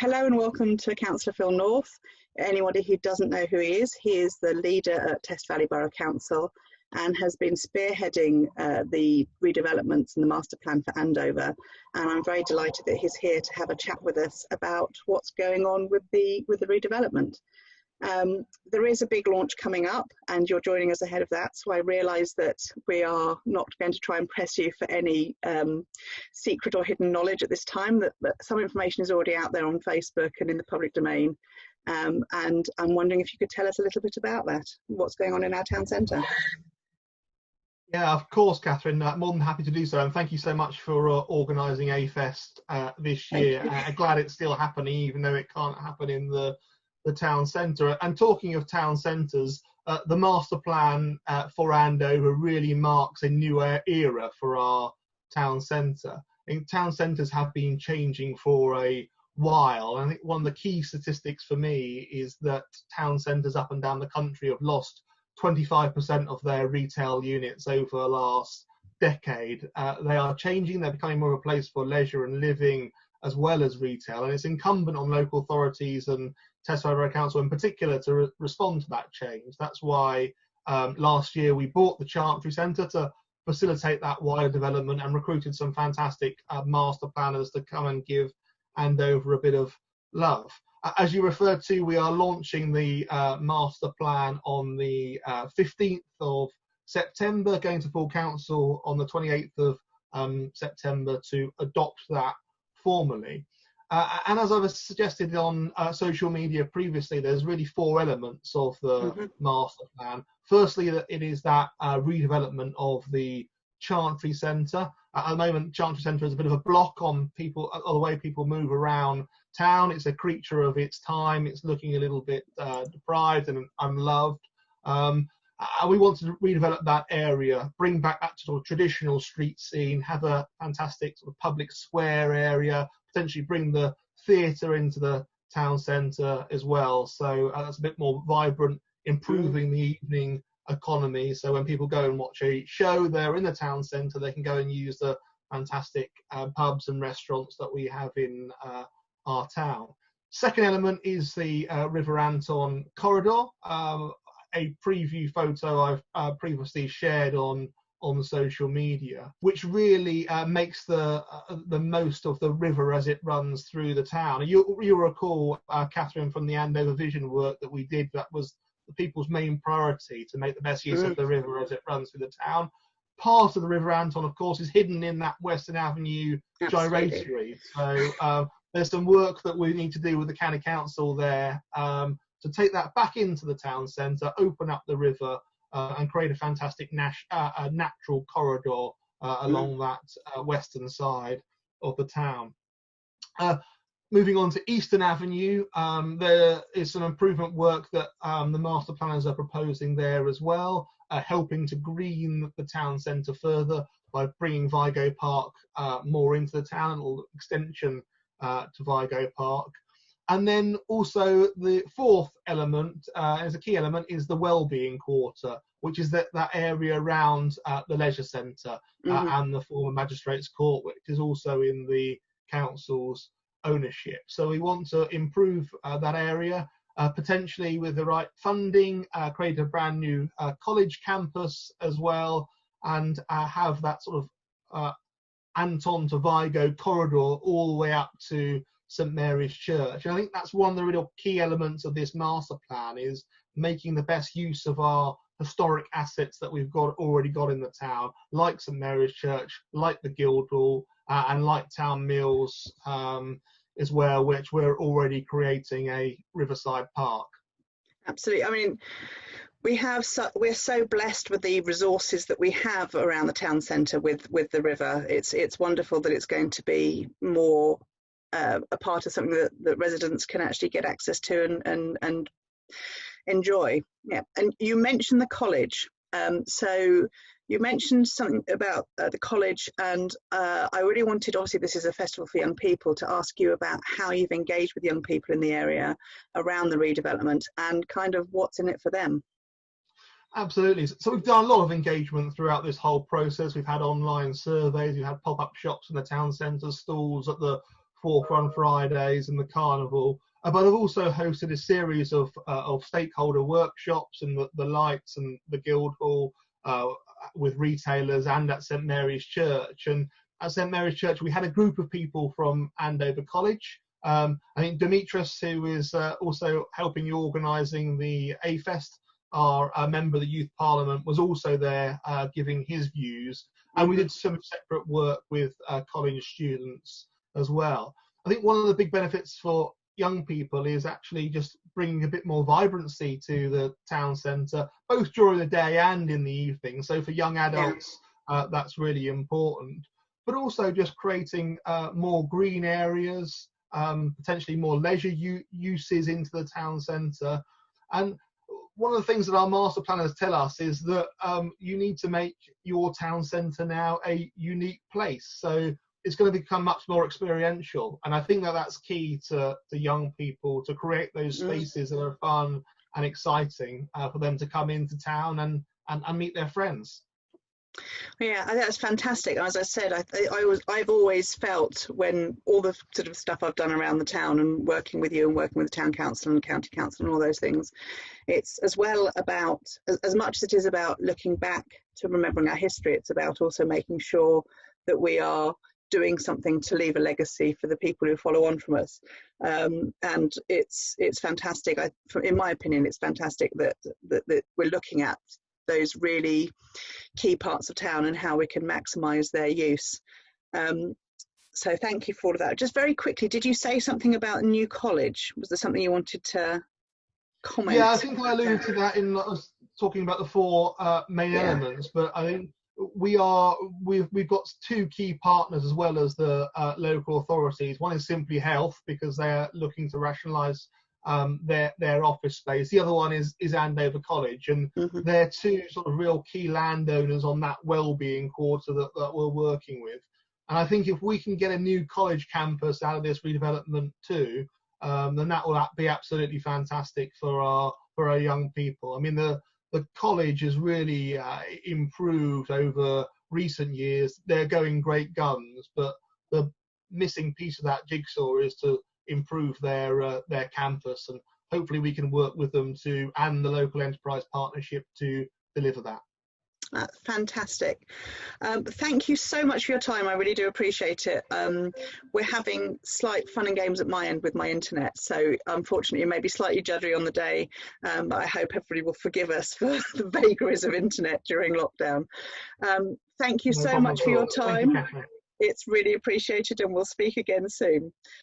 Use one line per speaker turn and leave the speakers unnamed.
Hello and welcome to Councillor Phil North. Anybody who doesn't know who he is the leader at Test Valley Borough Council and has been spearheading the redevelopments and the master plan for Andover. And I'm very delighted that he's here to have a chat with us about what's going on with the redevelopment. There is a big launch coming up and you're joining us ahead of that, so I realise that we are not going to try and press you for any secret or hidden knowledge at this time, that some information is already out there on Facebook and in the public domain, and I'm wondering if you could tell us a little bit about that, what's going on in our town centre.
Yeah, of course, Catherine. More than happy to do so, and thank you so much for organising AFest this year. Glad it's still happening, even though it can't happen in the town centre. And talking of town centres, the master plan for Andover really marks a new era for our town centre. I think town centres have been changing for a while. I think one of the key statistics for me is that town centres up and down the country have lost 25% of their retail units over the last decade. They are changing, they're becoming more of a place for leisure and living as well as retail, and it's incumbent on local authorities and Test Valley Borough Council in particular to respond to that change. That's why last year we bought the Chantry Centre to facilitate that wider development and recruited some fantastic master planners to come and give Andover a bit of love. As you referred to, we are launching the master plan on the 15th of September, going to full council on the 28th of September to adopt that formally. And as I was suggested on social media previously, there's really four elements of the master plan. Firstly, it is that redevelopment of the Chantry Centre. At the moment, Chantry Centre is a bit of a block on the way people move around town. It's a creature of its time. It's looking a little bit deprived and unloved. And we want to redevelop that area, bring back that sort of traditional street scene, have a fantastic sort of public square area, potentially bring the theatre into the town centre as well. So that's a bit more vibrant, improving the evening economy. So when people go and watch a show there in the town centre, they can go and use the fantastic pubs and restaurants that we have in our town. Second element is the River Anton corridor. A preview photo I've previously shared on social media, which really makes the most of the river as it runs through the town. You'll recall, Catherine, from the Andover Vision work that we did, that was the people's main priority, to make the best use of the river as it runs through the town. Part of the River Anton, of course, is hidden in that Western Avenue gyratory. So there's some work that we need to do with the County Council there to take that back into the town centre, open up the river, and create a fantastic natural corridor along that western side of the town. Moving on to Eastern Avenue, there is some improvement work that the master planners are proposing there as well, helping to green the town centre further by bringing Vigo Park more into the town, a little extension to Vigo Park. And then also the fourth element, as a key element, is the Wellbeing Quarter, which is that area around the leisure centre and the former Magistrates Court, which is also in the council's ownership. So we want to improve that area, potentially with the right funding, create a brand new college campus as well, and have that sort of Anton to Vigo corridor all the way up to St Mary's Church. And I think that's one of the real key elements of this master plan, is making the best use of our historic assets that we've already got in the town, like St Mary's Church, like the Guildhall, and like Town Mills as well, which we're already creating a riverside park.
Absolutely. I mean, we're so blessed with the resources that we have around the town centre with the river. It's wonderful that it's going to be more a part of something that residents can actually get access to and enjoy. Yeah. And you mentioned the college. So you mentioned something about the college, and I really wanted, obviously this is a festival for young people, to ask you about how you've engaged with young people in the area around the redevelopment and kind of what's in it for them.
Absolutely. So we've done a lot of engagement throughout this whole process. We've had online surveys, we've had pop-up shops in the town centre, stalls at the Forefront Fridays and the Carnival. But I've also hosted a series of stakeholder workshops in the Lights and the Guildhall with retailers and at St Mary's Church. And at St Mary's Church, we had a group of people from Andover College. I think Demetrius, who is also helping you organising the A-Fest, our member of the Youth Parliament, was also there giving his views. And we did some separate work with college students as well. I think one of the big benefits for young people is actually just bringing a bit more vibrancy to the town centre, both during the day and in the evening. So for young adults, that's really important. But also just creating more green areas, potentially more leisure uses into the town centre. And one of the things that our master planners tell us is that you need to make your town centre now a unique place. So it's going to become much more experiential. And I think that that's key to young people, to create those spaces that are fun and exciting for them to come into town and meet their friends.
Yeah, I think that's fantastic. As I said, I've always felt, when all the sort of stuff I've done around the town and working with you and working with the town council and county council and all those things, it's as well about, as much as it is about looking back to remembering our history, it's about also making sure that we are doing something to leave a legacy for the people who follow on from us. And it's fantastic. In my opinion, it's fantastic that we're looking at those really key parts of town and how we can maximise their use. So thank you for all of that. Just very quickly, did you say something about a new college? Was there something you wanted to comment?
Yeah, I think I alluded to that in, I was talking about the four main elements, but I think we've got two key partners as well as the local authorities. One is Simply Health, because they're looking to rationalise their office space. The other one is Andover College, and they're two sort of real key landowners on that well-being quarter that we're working with. And I think if we can get a new college campus out of this redevelopment too, then that will be absolutely fantastic for our young people. I mean, the college has really improved over recent years. They're going great guns, but the missing piece of that jigsaw is to improve their campus, and hopefully we can work with them and the local enterprise partnership to deliver that.
That's fantastic. Thank you so much for your time. I really do appreciate it. We're having slight fun and games at my end with my internet, so unfortunately it may be slightly juddery on the day, but I hope everybody will forgive us for the vagaries of internet during lockdown. Thank you so much for your time. It's really appreciated, and we'll speak again soon.